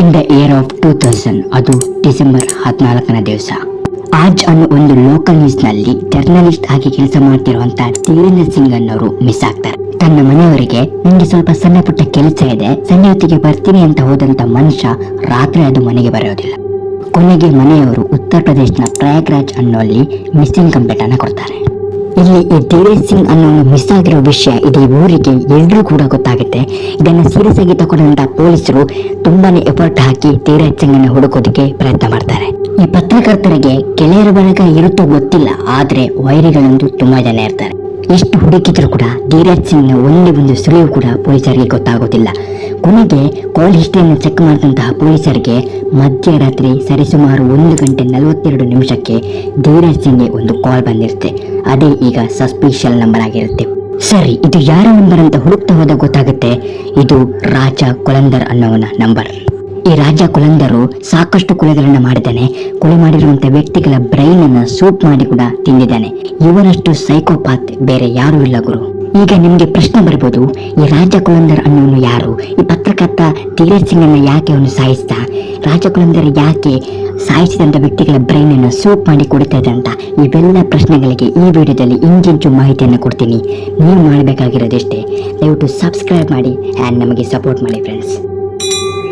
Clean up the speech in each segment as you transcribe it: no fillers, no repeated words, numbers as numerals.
In the year of 2000 ಅದು December 14ನೇ ದಿವಸ ಆಜ್ ಅನ್ನೋ ಒಂದು ಲೋಕಲ್ ನ್ಯೂಸ್ ನಲ್ಲಿ ಜರ್ನಲಿಸ್ಟ್ ಆಗಿ ಕೆಲಸ ಮಾಡ್ತಿರುವಂತ ಧೀರೇಂದ್ರ ಸಿಂಗ್ ಅನ್ನೋರು ಮಿಸ್ ಆಗ್ತಾರೆ. ತನ್ನ ಮನೆಯವರಿಗೆ ನಿಮ್ಗೆ ಸ್ವಲ್ಪ ಸಣ್ಣ ಪುಟ್ಟ ಕೆಲಸ ಇದೆ, ಸಂಜೆ ಹೊತ್ತಿಗೆ ಬರ್ತೀನಿ ಅಂತ ಹೋದಂತ ಮನುಷ್ಯ ರಾತ್ರಿ ಅದು ಮನೆಗೆ ಬರೋದಿಲ್ಲ. ಕೊನೆಗೆ ಮನೆಯವರು ಉತ್ತರ ಪ್ರದೇಶನ ಪ್ರಯಾಗ್ರಾಜ್ ಅನ್ನೋಲ್ಲಿ ಮಿಸ್ಸಿಂಗ್ ಕಂಪ್ಲೇಂಟ್ ಅನ್ನ ಕೊಡ್ತಾರೆ. ಇಲ್ಲಿ ಈ ಧೀರೇಂದ್ರ ಸಿಂಗ್ ಅನ್ನೋ ಮಿಸ್ ಆಗಿರೋ ವಿಷಯ ಇಡೀ ಊರಿಗೆ ಎಲ್ಲರೂ ಕೂಡ ಗೊತ್ತಾಗುತ್ತೆ. ಇದನ್ನ ಸೀರಿಯಸ್ ಆಗಿ ತಗೊಂಡಂತ ಪೊಲೀಸರು ತುಂಬಾನೇ ಎಫರ್ಟ್ ಹಾಕಿ ಧೀರೇಂದ್ರ ಸಿಂಗ್ ಅನ್ನು ಹುಡುಕೋದಕ್ಕೆ ಪ್ರಯತ್ನ ಮಾಡ್ತಾರೆ. ಈ ಪತ್ರಕರ್ತರಿಗೆ ಗೆಳೆಯರ ಬಳಗ ಇರುತ್ತೋ ಗೊತ್ತಿಲ್ಲ, ಆದ್ರೆ ವೈರಿಗಳಂತೂ ತುಂಬಾ ಜನ ಇರ್ತಾರೆ. ಎಷ್ಟು ಹುಡುಕಿದ್ರು ಕೂಡ ಧೀರೇಂದ್ರ ಸಿಂಗ್ ನ ಒಂದೇ ಒಂದು ಸುಳಿವು ಕೂಡ ಪೊಲೀಸರಿಗೆ ಗೊತ್ತಾಗೋದಿಲ್ಲ. ಕೊನೆಗೆ ಕಾಲ್ ಹಿಸ್ಟ್ರಿಯನ್ನು ಚೆಕ್ ಮಾಡಿದಂತಹ ಪೊಲೀಸರಿಗೆ ಮಧ್ಯರಾತ್ರಿ ಸರಿಸುಮಾರು 1:42 ಧೀರೇಂದ್ರ ಸಿಂಗ್ಗೆ ಒಂದು ಕಾಲ್ ಬಂದಿರುತ್ತೆ. ಅದೇ ಈಗ ಸಸ್ಪಿಷಿಯಲ್ ನಂಬರ್ ಆಗಿರುತ್ತೆ. ಸರಿ, ಇದು ಯಾರ ನಂಬರ್ ಅಂತ ಹುಡುಕ್ತಾ ಹೋದ ಗೊತ್ತಾಗುತ್ತೆ ಇದು ರಾಜ ಕೊಲಂದರ್ ಅನ್ನೋವನ ನಂಬರ್. ಈ ರಾಜ ಕೊಲಂದರು ಸಾಕಷ್ಟು ಕೊಲೆಗಳನ್ನ ಮಾಡಿದ್ದಾನೆ. ಕೊಲೆ ಮಾಡಿರುವಂತ ವ್ಯಕ್ತಿಗಳ ಬ್ರೈನ್ ಅನ್ನ ಸೂಪ್ ಮಾಡಿ ಕೂಡ ತಿಂದಿದ್ದಾನೆ. ಇವನಷ್ಟು ಸೈಕೋಪಾತ್ ಬೇರೆ ಯಾರು ಇಲ್ಲ ಗುರು. ಈಗ ನಿಮ್ಗೆ ಪ್ರಶ್ನೆ ಬರ್ಬೋದು, ಈ ರಾಜ ಕೊಲಂದರ್ ಅನ್ನೋನು ಯಾರು? ಈ ಪತ್ರಕರ್ತ ಧೀರೇಂದ್ರ ಸಿಂಗ್ ಅನ್ನ ಯಾಕೆ ಅವನು ಸಾಯಿಸ್ತಾ? ರಾಜ ಕೊಲಂದರ್ ಯಾಕೆ ಸಾಯಿಸಿದಂತ ವ್ಯಕ್ತಿಗಳ ಬ್ರೈನ್ ಅನ್ನ ಸೂಪ್ ಮಾಡಿ ಕೊಡ್ತಾ ಇದೆ ಅಂತ ಇವೆಲ್ಲ ಪ್ರಶ್ನೆಗಳಿಗೆ ಈ ವಿಡಿಯೋದಲ್ಲಿ ಇಂಚಿಂಚು ಮಾಹಿತಿಯನ್ನು ಕೊಡ್ತೀನಿ. ನೀವು ಮಾಡಬೇಕಾಗಿರೋದಷ್ಟೇ, ದಯವಿಟ್ಟು ಸಬ್ಸ್ಕ್ರೈಬ್ ಮಾಡಿ ಆ್ಯಂಡ್ ನಮಗೆ ಸಪೋರ್ಟ್ ಮಾಡಿ ಫ್ರೆಂಡ್ಸ್.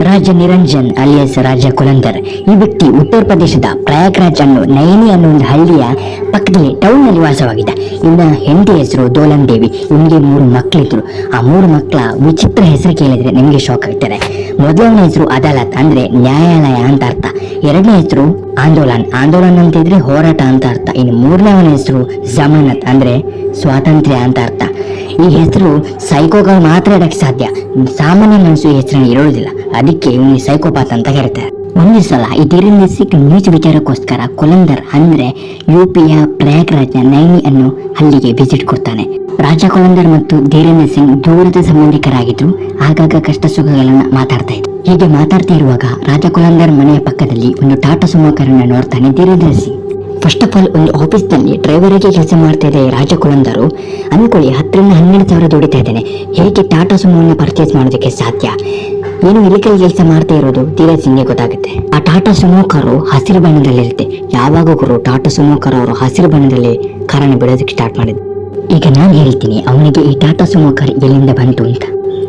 ರಾಜ ನಿರಂಜನ್ ಅಲಿಯಾಸ್ ರಾಜ ಕೊಲಂದರ್ ಈ ವ್ಯಕ್ತಿ ಉತ್ತರ ಪ್ರದೇಶದ ಪ್ರಯಾಗ್ರಾಜ್ ಅನ್ನೋ ನೈನಿ ಅನ್ನೋ ಒಂದು ಹಳ್ಳಿಯ ಪಕ್ಕದಲ್ಲಿ ಟೌನ್ ನಲ್ಲಿ ವಾಸವಾಗಿದ್ದ. ಇವನ ಹೆಂಡತಿ ಹೆಸರು ದೋಲನ್ ದೇವಿ. ಇವನಿಗೆ 3 ಮಕ್ಕಳಿದ್ರು. ಆ 3 ಮಕ್ಕಳ ವಿಚಿತ್ರ ಹೆಸರು ಕೇಳಿದ್ರೆ ನಿಮಗೆ ಶಾಕ್ ಆಗ್ತಾರೆ. ಮೊದಲನೇ ಹೆಸರು ಅದಾಲತ್ ಅಂದ್ರೆ ನ್ಯಾಯಾಲಯ ಅಂತ ಅರ್ಥ. ಎರಡನೇ ಹೆಸರು ಆಂದೋಲನ್ ಅಂತ ಇದ್ರೆ ಹೋರಾಟ ಅಂತ ಅರ್ಥ. ಇನ್ನು ಮೂರನೇವನ ಹೆಸರು ಜಮಾನತ್ ಅಂದ್ರೆ ಸ್ವಾತಂತ್ರ್ಯ ಅಂತ ಅರ್ಥ. ಈ ಹೆಸರು ಸೈಕೋಗಳು ಮಾತ್ರ ಇಡಕ್ಕೆ ಸಾಧ್ಯ, ಸಾಮಾನ್ಯ ಮನಸ್ಸು ಈ ಹೆಸರನ್ನು ಇರೋದಿಲ್ಲ. ಅದಕ್ಕೆ ಇವನಿಗೆ ಸೈಕೋಪಾತ್ ಅಂತ ಕರೀತಾರೆ. ಒಂದು ಸಲ ಈ ಧೀರೇಂದ್ರ ಸಿಂಗ್ ನ್ಯೂಸ್ ವಿಚಾರಕ್ಕೋಸ್ಕರ ಕೊಲಂದರ್ ಅಂದ್ರೆ ಯುಪಿಯ ಪ್ರಯಾಗ್ರಾಜ್ನ ನೈನಿ ಅನ್ನೋ ಹಳ್ಳಿಗೆ ವಿಸಿಟ್ ಕೊಡ್ತಾನೆ. ರಾಜ ಕೊಲಂದರ್ ಮತ್ತು ಧೀರೇಂದ್ರ ಸಿಂಗ್ ದೂರದ ಸಂಬಂಧಿಕರಾಗಿದ್ರು. ಆಗಾಗ ಕಷ್ಟ ಸುಖಗಳನ್ನ ಮಾತಾಡ್ತಾ ಇದ್ರು. ಹೀಗೆ ಮಾತಾಡ್ತಾ ಇರುವಾಗ ರಾಜ ಕೊಲಂದರ್ ಮನೆಯ ಪಕ್ಕದಲ್ಲಿ ಒಂದು ಟಾಟಾ ಸುಮೋ ಕಾರನ್ನ ನೋಡ್ತಾನೆ Dhirendra Singh. First of all ಒಂದು ಆಫೀಸ್ ನಲ್ಲಿ ಡ್ರೈವರ್ ಆಗಿ ಕೆಲಸ ಮಾಡ್ತಾ ಇದೆ ರಾಜ ಕೊಲಂದರು. ಅನ್ಕೊಳ್ಳಿ 10,000-12,000 ದುಡಿತಾ ಇದ್ದಾನೆ. ಹೇಗೆ ಟಾಟಾ ಸುಮೋನ ಪರ್ಚೇಸ್ ಮಾಡೋದಕ್ಕೆ ಸಾಧ್ಯ? ಏನು ಇಲಿಕಲ್ ಕೆಲಸ ಮಾಡ್ತಾ ಇರೋದು ಧೀರೇಂದ್ರ ಸಿಂಗ್ಗೆ ಗೊತ್ತಾಗುತ್ತೆ. ಆ ಟಾಟಾ ಸುಮೋ ಕಾರು ಹಸಿರು ಬಣ್ಣದಲ್ಲಿರುತ್ತೆ. ಯಾವಾಗೂ ಟಾಟಾ ಸುಮೋ ಕಾರು ಅವರು ಹಸಿರು ಬಣ್ಣದಲ್ಲಿ ಕಾರನ್ನು ಬಿಡೋದಕ್ಕೆ ಸ್ಟಾರ್ಟ್ ಮಾಡಿದ್ರು. ಈಗ ನಾನು ಹೇಳ್ತೀನಿ ಅವನಿಗೆ ಈ ಟಾಟಾ ಸುಮೋ ಕಾರ್ ಎಲ್ಲಿಂದ ಬಂತು ಅಂತ.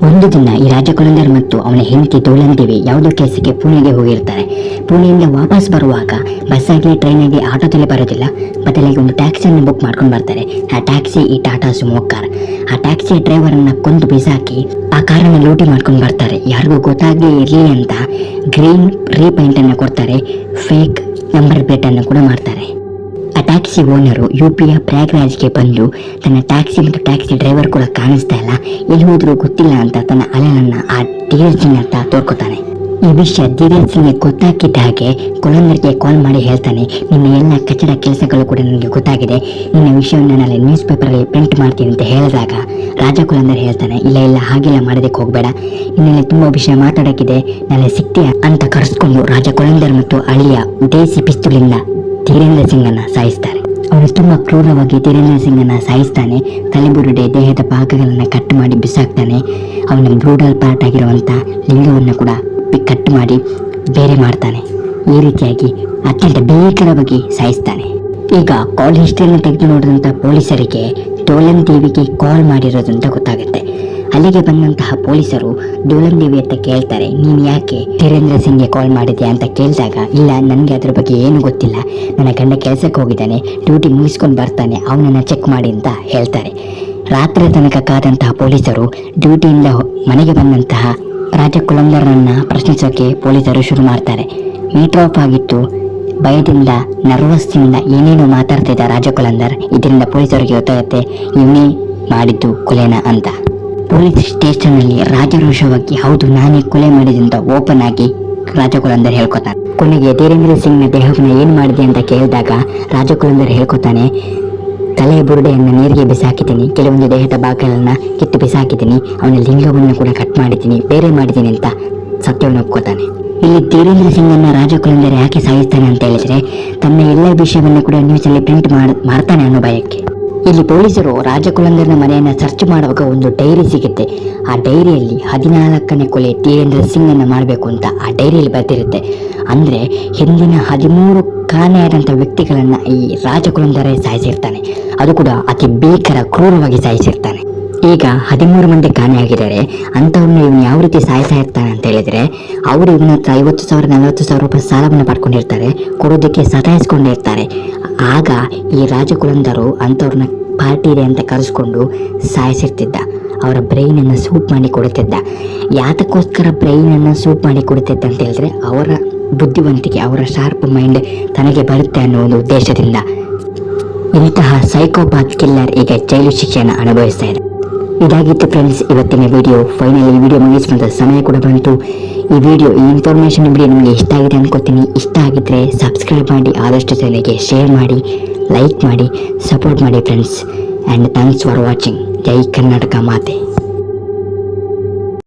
ಒಂದು ದಿನ ಈ ರಾಜ ಕೊಲಂದರ್ ಮತ್ತು ಅವನ ಹೆಂಡತಿ ದೋಲನ್ ದೇವಿ ಯಾವುದೋ ಕೆಲಸಕ್ಕೆ ಪುಣೆಗೆ ಹೋಗಿರ್ತಾರೆ. ಪುಣೆಯಿಂದ ವಾಪಸ್ ಬರುವಾಗ ಬಸ್ ಆಗಿ ಟ್ರೈನ್ ಆಗಿ ಆಟೋದಲ್ಲಿ ಬರೋದಿಲ್ಲ, ಬದಲಾಗಿ ಒಂದು ಟ್ಯಾಕ್ಸಿಯನ್ನು ಬುಕ್ ಮಾಡ್ಕೊಂಡು ಬರ್ತಾರೆ. ಆ ಟ್ಯಾಕ್ಸಿ ಈ ಟಾಟಾ ಸುಮೋ ಕಾರ್. ಆ ಟ್ಯಾಕ್ಸಿ ಡ್ರೈವರ್ ಅನ್ನ ಕೊಂದು ಬಿಸಾಕಿ ಆ ಕಾರನ್ನು ಲೂಟಿ ಮಾಡ್ಕೊಂಡು ಬರ್ತಾರೆ. ಯಾರಿಗೂ ಗೊತ್ತಾಗ್ಲೇ ಇರಲಿ ಅಂತ ಗ್ರೀನ್ ರೀಪೈಂಟ್ ಅನ್ನು ಕೊಡ್ತಾರೆ. ಫೇಕ್ ನಂಬರ್ ಪ್ಲೇಟ್ ಅನ್ನು ಕೂಡ ಮಾಡ್ತಾರೆ. ಆ ಟ್ಯಾಕ್ಸಿ ಓನರು ಯುಪಿಯ ಪ್ರಯಾಗ್ರಾಜ್ಗೆ ಬಂದು ತನ್ನ ಟ್ಯಾಕ್ಸಿ ಮತ್ತು ಟ್ಯಾಕ್ಸಿ ಡ್ರೈವರ್ ಕೂಡ ಕಾಣಿಸ್ತಾ ಇಲ್ಲ, ಎಲ್ಲಿ ಹೋದ್ರೂ ಗೊತ್ತಿಲ್ಲ ಅಂತ ತನ್ನ ಅಲೆನನ್ನ ಆ ಧೀರೇಂದ್ರ ಸಿಂಗ್ ಅಂತ ತೋರ್ಕೊತಾನೆ. ಈ ವಿಷಯ ಧೀರೇಂದ್ರ ಸಿಂಗ್ಗೆ ಗೊತ್ತಾಗಿದ್ದ ಹಾಗೆ ಕೊಲಂದರ್ಗೆ ಕಾಲ್ ಮಾಡಿ ಹೇಳ್ತಾನೆ, ನಿನ್ನ ಎಲ್ಲ ಕಚಡ ಕೆಲಸಗಳು ಕೂಡ ನನಗೆ ಗೊತ್ತಾಗಿದೆ, ನಿನ್ನ ವಿಷಯವನ್ನು ನಾಳೆ ನ್ಯೂಸ್ ಪೇಪರಲ್ಲಿ ಪ್ರಿಂಟ್ ಮಾಡ್ತೀನಿ ಅಂತ ಹೇಳಿದಾಗ ರಾಜ ಕೊಲಂದರ್ ಹೇಳ್ತಾನೆ, ಇಲ್ಲ ಹಾಗೆಲ್ಲ ಮಾಡೋದಕ್ಕೆ ಹೋಗಬೇಡ, ನಿನ್ನಲ್ಲಿ ತುಂಬಾ ವಿಷಯ ಮಾತಾಡೋಕ್ಕಿದೆ, ನಾಳೆ ಸಿಗ್ತೀಯ ಅಂತ ಕರೆಸ್ಕೊಂಡು ರಾಜ ಕೊಲಂದರ್ ಮತ್ತು ಅಳಿಯ ದೇಸಿ ಪಿಸ್ತೂಲಿಂದ ಧೀರೇಂದ್ರ ಸಿಂಗ್ ಅನ್ನ ಸಾಯಿಸ್ತಾರೆ. ಅವನು ತುಂಬಾ ಕ್ರೂರವಾಗಿ ಧೀರೇಂದ್ರ ಸಿಂಗ್ ಅನ್ನ ಸಾಯಿಸ್ತಾನೆ. ತಲೆಬುರುಡೆ ದೇಹದ ಭಾಗಗಳನ್ನ ಕಟ್ ಮಾಡಿ ಬಿಸಾಕ್ತಾನೆ. ಅವನ ಬ್ರೂಡಲ್ ಪಾರ್ಟ್ ಆಗಿರುವಂತ ಲಿಂಗವನ್ನು ಕೂಡ ಕಟ್ ಮಾಡಿ ಬೇರೆ ಮಾಡ್ತಾನೆ. ಈ ರೀತಿಯಾಗಿ ಅತ್ಯಂತ ಭೀಕರವಾಗಿ ಸಾಯಿಸ್ತಾನೆ. ಈಗ ಕಾಲ್ ಹಿಸ್ಟ್ರಿಯನ್ನು ತೆಗೆದು ನೋಡಿದಂತ ಪೊಲೀಸರಿಗೆ ದೋಲನ್ ದೇವಿಗೆ ಕಾಲ್ ಮಾಡಿರೋದು ಅಂತ ಗೊತ್ತಾಗುತ್ತೆ. ಅಲ್ಲಿಗೆ ಬಂದಂತಹ ಪೊಲೀಸರು ದೋಲನ್ ದೇವಿ ಅಂತ ಕೇಳ್ತಾರೆ, ನೀನು ಯಾಕೆ ಧೀರೇಂದ್ರ ಸಿಂಗ್ಗೆ ಕಾಲ್ ಮಾಡಿದ್ಯಾ ಅಂತ ಕೇಳಿದಾಗ, ಇಲ್ಲ ನನಗೆ ಅದ್ರ ಬಗ್ಗೆ ಏನು ಗೊತ್ತಿಲ್ಲ, ನನ್ನ ಗಂಡ ಕೆಲಸಕ್ಕೆ ಹೋಗಿದ್ದಾನೆ, ಡ್ಯೂಟಿ ಮುಗಿಸ್ಕೊಂಡು ಬರ್ತಾನೆ, ಅವನನ್ನ ಚೆಕ್ ಮಾಡಿ ಅಂತ ಹೇಳ್ತಾರೆ. ರಾತ್ರಿ ತನಕ ಕಾದಂತಹ ಪೊಲೀಸರು ಡ್ಯೂಟಿಯಿಂದ ಮನೆಗೆ ಬಂದಂತಹ ರಾಜ ಕೊಲಂದರ್ನನ್ನ ಪ್ರಶ್ನಿಸೋಕೆ ಪೊಲೀಸರು ಶುರು ಮಾಡ್ತಾರೆ. ಮೀಟರ್ ಆಫ್ ಆಗಿತ್ತು. ಭಯದಿಂದ ನರ್ವಸ್ನಿಂದ ಏನೇನು ಮಾತಾಡ್ತಿದ್ದ ರಾಜ ಕೊಲಂದರ್. ಇದರಿಂದ ಪೊಲೀಸರಿಗೆ ಗೊತ್ತಾಗುತ್ತೆ ಇವನೇ ಮಾಡಿದ್ದು ಕೊಲೆನ ಅಂತ. ಪೊಲೀಸ್ ಸ್ಟೇಷನ್ ಅಲ್ಲಿ ರಾಜರೋಷವಾಗಿ ಹೌದು ನಾನೇ ಕೊಲೆ ಮಾಡಿದೆ ಅಂತ ಓಪನ್ ಆಗಿ ರಾಜ ಕೊಲಂದರ್ ಹೇಳ್ಕೊತಾನೆ. ಕೊನೆಗೆ ಧೀರೇಂದ್ರ ಸಿಂಗ್ ನ ದೇಹವನ್ನು ಏನ್ ಮಾಡಿದೆ ಅಂತ ಕೇಳಿದಾಗ ರಾಜ ಕೊಲಂದರ್ ಹೇಳ್ಕೊತಾನೆ, ತಲೆ ಬುರುಡೆಯನ್ನು ನೀರಿಗೆ ಬಿಸಾಕಿದ್ದೀನಿ, ಕೆಲವೊಂದು ದೇಹದ ಭಾಗಗಳನ್ನ ಕಿತ್ತು ಬಿಸಾಕಿದ್ದೀನಿ, ಅವನ ಲಿಂಗವನ್ನು ಕೂಡ ಕಟ್ ಮಾಡಿದ್ದೀನಿ, ಬೇರೆ ಮಾಡಿದ್ದೀನಿ ಅಂತ ಸತ್ಯವನ್ನು ಒಪ್ಕೋತಾನೆ. ಇಲ್ಲಿ ಧೀರೇಂದ್ರ ಸಿಂಗ್ ಅನ್ನ ರಾಜ ಕೊಲಂದರ್ ಯಾಕೆ ಸಾಯಿಸ್ತಾನೆ ಅಂತ ಹೇಳಿದ್ರೆ ತನ್ನ ಎಲ್ಲ ವಿಷಯವನ್ನು ಕೂಡ ನ್ಯೂಸ್ ಅಲ್ಲಿ ಪ್ರಿಂಟ್ ಮಾಡ್ತಾನೆ ಅನ್ನೋ ಭಯಕ್ಕೆ. ಇಲ್ಲಿ ಪೊಲೀಸರು ರಾಜಕುಲಂದರ್ನ ಮನೆಯನ್ನ ಸರ್ಚ್ ಮಾಡುವಾಗ ಒಂದು ಡೈರಿ ಸಿಗುತ್ತೆ. ಆ ಡೈರಿಯಲ್ಲಿ 14ನೇ ಕೊಲೆ ಧೀರೇಂದ್ರ ಸಿಂಗ್ ಅನ್ನ ಮಾಡಬೇಕು ಅಂತ ಆ ಡೈರಿಯಲ್ಲಿ ಬರ್ತಿರುತ್ತೆ. ಅಂದ್ರೆ ಹಿಂದಿನ 13 ಕಾಣೆಯಾದಂಥ ವ್ಯಕ್ತಿಗಳನ್ನ ಈ ರಾಜಕುಲಂದರೇ ಸಾಯಿಸಿರ್ತಾನೆ. ಅದು ಕೂಡ ಅತಿ ಭೀಕರ ಕ್ರೂರವಾಗಿ ಸಾಯಿಸಿರ್ತಾನೆ. ಈಗ 13 ಮಂದಿ ಕಾಣೆಯಾಗಿದ್ದಾರೆ. ಅಂಥವ್ರನ್ನ ಇವನು ಯಾವ ರೀತಿ ಸಾಯಿಸ್ತಾ ಇರ್ತಾನೆ ಅಂತ ಹೇಳಿದ್ರೆ, ಅವರು ಇವನ ಹತ್ರ 50,000 40,000 ರೂಪಾಯಿ ಸಾಲವನ್ನು ಪಡ್ಕೊಂಡಿರ್ತಾರೆ, ಕೊಡೋದಕ್ಕೆ ಸತಾಯಿಸ್ಕೊಂಡಿರ್ತಾರೆ. ಆಗ ಈ ರಾಜಕುಲಂದರು ಅಂಥವ್ರನ್ನ ಪಾರ್ಟಿ ಇದೆ ಅಂತ ಕರೆಸ್ಕೊಂಡು ಸಾಯಿಸಿರ್ತಿದ್ದ. ಅವರ ಬ್ರೈನನ್ನು ಸೂಪ್ ಮಾಡಿ ಕೊಡುತ್ತಿದ್ದ. ಯಾತಕ್ಕೋಸ್ಕರ ಬ್ರೈನನ್ನು ಸೂಪ್ ಮಾಡಿ ಕೊಡುತ್ತಿದ್ದ ಅಂತ ಹೇಳಿದ್ರೆ, ಅವರ ಬುದ್ಧಿವಂತಿಕೆ, ಅವರ ಶಾರ್ಪ್ ಮೈಂಡ್ ತನಗೆ ಬರುತ್ತೆ ಅನ್ನೋ ಒಂದು ಉದ್ದೇಶದಿಂದ. ಇಂತಹ ಸೈಕೋಪಾತ್ ಕಿಲ್ಲರ್ ಈಗ ಜೈಲು ಶಿಕ್ಷೆಯನ್ನು ಅನುಭವಿಸ್ತಾ ಇದೆ. ಇದಾಗಿತ್ತು ಫ್ರೆಂಡ್ಸ್ ಇವತ್ತಿನ ವಿಡಿಯೋ. ಫೈನಲಿ ಈ ವಿಡಿಯೋ ಮುಗಿಸುವಂಥ ಸಮಯ ಕೂಡ ಬಂತು. ಈ ಇನ್ಫಾರ್ಮೇಷನ್ ವಿಡಿಯೋ ನಿಮಗೆ ಇಷ್ಟ ಆಗಿದೆ ಅನ್ಕೋತೀನಿ. ಇಷ್ಟ ಆಗಿದ್ರೆ ಸಬ್ಸ್ಕ್ರೈಬ್ ಮಾಡಿ, ಆದಷ್ಟು ಜನರಿಗೆ ಶೇರ್ ಮಾಡಿ, ಲೈಕ್ ಮಾಡಿ, ಸಪೋರ್ಟ್ ಮಾಡಿ friends. And thanks for watching. ಜೈ ಕರ್ನಾಟಕ ಮಾತೆ.